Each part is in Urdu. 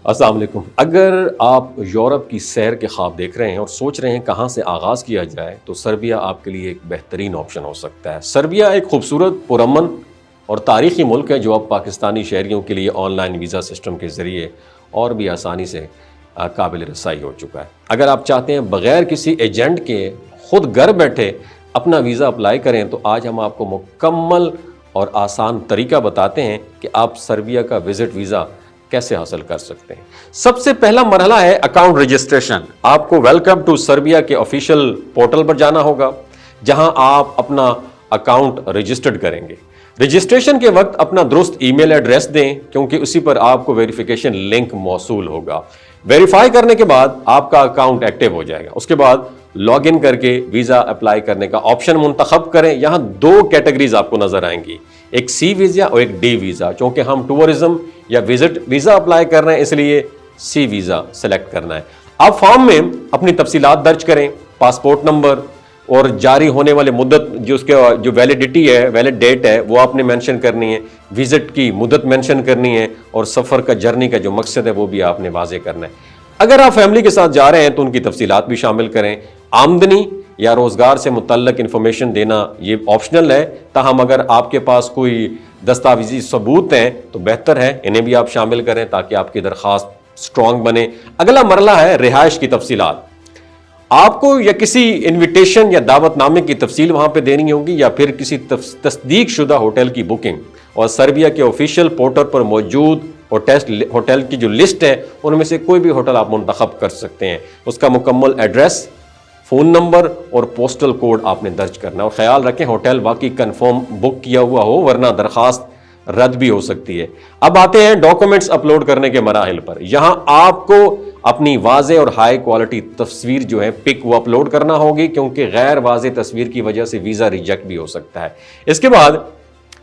السلام علیکم۔ اگر آپ یورپ کی سیر کے خواب دیکھ رہے ہیں اور سوچ رہے ہیں کہاں سے آغاز کیا جائے تو سربیا آپ کے لیے ایک بہترین آپشن ہو سکتا ہے۔ سربیا ایک خوبصورت، پرامن اور تاریخی ملک ہے جو اب پاکستانی شہریوں کے لیے آن لائن ویزا سسٹم کے ذریعے اور بھی آسانی سے قابل رسائی ہو چکا ہے۔ اگر آپ چاہتے ہیں بغیر کسی ایجنٹ کے خود گھر بیٹھے اپنا ویزا اپلائی کریں تو آج ہم آپ کو مکمل اور آسان طریقہ بتاتے ہیں کہ آپ سربیا کا وزٹ ویزا کیسے حاصل کر سکتے ہیں۔ سب سے پہلا مرحلہ ہے اکاؤنٹ رجسٹریشن۔ آپ کو ویلکم ٹو سربیا کے آفیشیل پورٹل پر جانا ہوگا جہاں آپ اپنا اکاؤنٹ رجسٹرڈ کریں گے۔ رجسٹریشن کے وقت اپنا درست ای میل ایڈریس دیں کیونکہ اسی پر آپ کو ویریفیکیشن لنک موصول ہوگا۔ ویریفائی کرنے کے بعد آپ کا اکاؤنٹ ایکٹیو ہو جائے گا۔ اس کے بعد لاگ ان کر کے ویزا اپلائی کرنے کا آپشن منتخب کریں۔ یہاں دو کیٹیگریز آپ کو نظر آئیں گی، ایک سی ویزا اور ایک ڈی ویزا۔ چونکہ ہم ٹورزم یا وزٹ ویزا اپلائی کر رہے ہیں اس لیے سی ویزا سلیکٹ کرنا ہے۔ آپ فارم میں اپنی تفصیلات درج کریں، پاسپورٹ نمبر اور جاری ہونے والے مدت جو اس کے جو ویلیڈیٹی ہے، ویلڈ ڈیٹ ہے وہ آپ نے مینشن کرنی ہے، وزٹ کی مدت مینشن کرنی ہے اور سفر کا جرنی کا جو مقصد ہے وہ بھی آپ نے واضح کرنا ہے۔ اگر آپ فیملی کے ساتھ جا رہے ہیں تو ان کی تفصیلات بھی شامل کریں۔ آمدنی یا روزگار سے متعلق انفارمیشن دینا یہ آپشنل ہے، تاہم اگر آپ کے پاس کوئی دستاویزی ثبوت ہیں تو بہتر ہے انہیں بھی آپ شامل کریں تاکہ آپ کی درخواست سٹرونگ بنے۔ اگلا مرحلہ ہے رہائش کی تفصیلات۔ آپ کو یا کسی انویٹیشن یا دعوت نامے کی تفصیل وہاں پہ دینی ہوگی یا پھر کسی تصدیق شدہ ہوٹل کی بکنگ، اور سربیا کے آفیشیل پورٹل پر موجود ہوٹل کی جو لسٹ ہے ان میں سے کوئی بھی ہوٹل آپ منتخب کر سکتے ہیں۔ اس کا مکمل ایڈریس، فون نمبر اور پوسٹل کوڈ آپ نے درج کرنا ہے، اور خیال رکھیں ہوٹل واقعی کنفرم بک کیا ہوا ہو ورنہ درخواست رد بھی ہو سکتی ہے۔ اب آتے ہیں ڈاکومنٹس اپلوڈ کرنے کے مراحل پر۔ یہاں آپ کو اپنی واضح اور ہائی کوالٹی تصویر جو ہے پک وہ اپلوڈ کرنا ہوگی کیونکہ غیر واضح تصویر کی وجہ سے ویزا ریجیکٹ بھی ہو سکتا ہے۔ اس کے بعد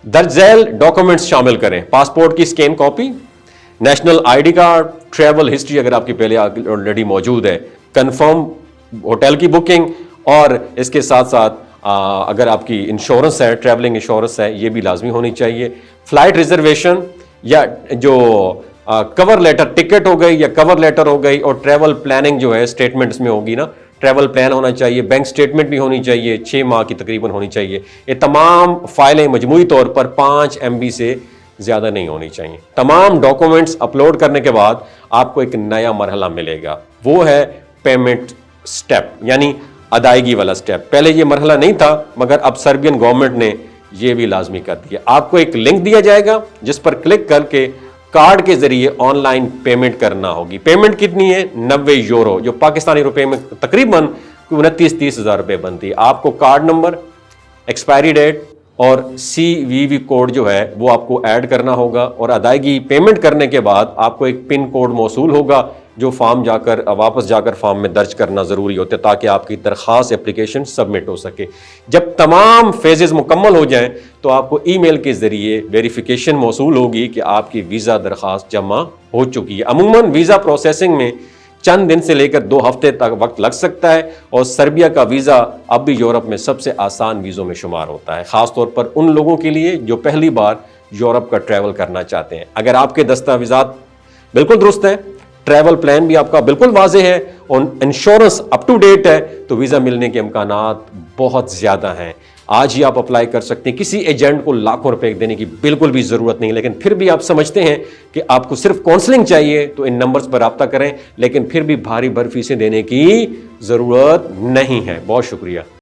درج ذیل ڈاکومنٹس شامل کریں، پاسپورٹ کی scan copy, national I D card, travel history اگر آپ کی پہلے آلریڈی موجود ہے، کنفرم ہوٹل کی بکنگ، اور اس کے ساتھ ساتھ اگر آپ کی انشورنس ہے، ٹریولنگ انشورنس ہے یہ بھی لازمی ہونی چاہیے۔ فلائٹ ریزرویشن یا جو کور لیٹر، ٹکٹ ہو گئی یا کور لیٹر ہو گئی، اور ٹریول پلاننگ جو ہے اسٹیٹمنٹس میں ہوگی نا، ٹریول پلان ہونا چاہیے، بینک اسٹیٹمنٹ بھی ہونی چاہیے، 6 ماہ کی تقریباً ہونی چاہیے۔ یہ تمام فائلیں مجموعی طور پر 5 MB سے زیادہ نہیں ہونی چاہیے۔ تمام ڈاکومنٹس اپلوڈ کرنے کے بعد آپ کو ایک نیا مرحلہ ملے گا، وہ ہے پیمنٹ سٹیپ، یعنی ادائیگی والا سٹیپ۔ پہلے یہ مرحلہ نہیں تھا مگر اب سربین گورنمنٹ نے یہ بھی لازمی کر دیا۔ آپ کو ایک لنک دیا جائے گا جس پر کلک کر کے کارڈ کے ذریعے آن لائن پیمنٹ کرنا ہوگی۔ پیمنٹ کتنی ہے؟ 90 یورو، جو پاکستانی روپے میں تقریباً 29-30 ہزار روپے بنتی ہے۔ آپ کو کارڈ نمبر، ایکسپائری ڈیٹ اور CVV کوڈ جو ہے وہ آپ کو ایڈ کرنا ہوگا، اور ادائیگی پیمنٹ کرنے کے بعد آپ کو ایک پن کوڈ موصول ہوگا جو فارم واپس جا کر فارم میں درج کرنا ضروری ہوتا ہے تاکہ آپ کی درخواست اپلیکیشن سبمٹ ہو سکے۔ جب تمام فیزز مکمل ہو جائیں تو آپ کو ای میل کے ذریعے ویریفیکیشن موصول ہوگی کہ آپ کی ویزا درخواست جمع ہو چکی ہے۔ عموماً ویزا پروسیسنگ میں چند دن سے لے کر 2 ہفتے تک وقت لگ سکتا ہے، اور سربیا کا ویزا اب بھی یورپ میں سب سے آسان ویزوں میں شمار ہوتا ہے، خاص طور پر ان لوگوں کے لیے جو پہلی بار یورپ کا ٹریول کرنا چاہتے ہیں۔ اگر آپ کے دستاویزات بالکل درست ہیں، ٹریول پلان بھی آپ کا بالکل واضح ہے اور انشورنس اپ ٹو ڈیٹ ہے تو ویزا ملنے کے امکانات بہت زیادہ ہیں۔ آج ہی آپ اپلائی کر سکتے ہیں، کسی ایجنٹ کو لاکھوں روپے دینے کی بالکل بھی ضرورت نہیں، لیکن پھر بھی آپ سمجھتے ہیں کہ آپ کو صرف کاؤنسلنگ چاہیے تو ان نمبرز پر رابطہ کریں، لیکن پھر بھی بھاری فیسیں دینے کی ضرورت نہیں ہے۔ بہت شکریہ۔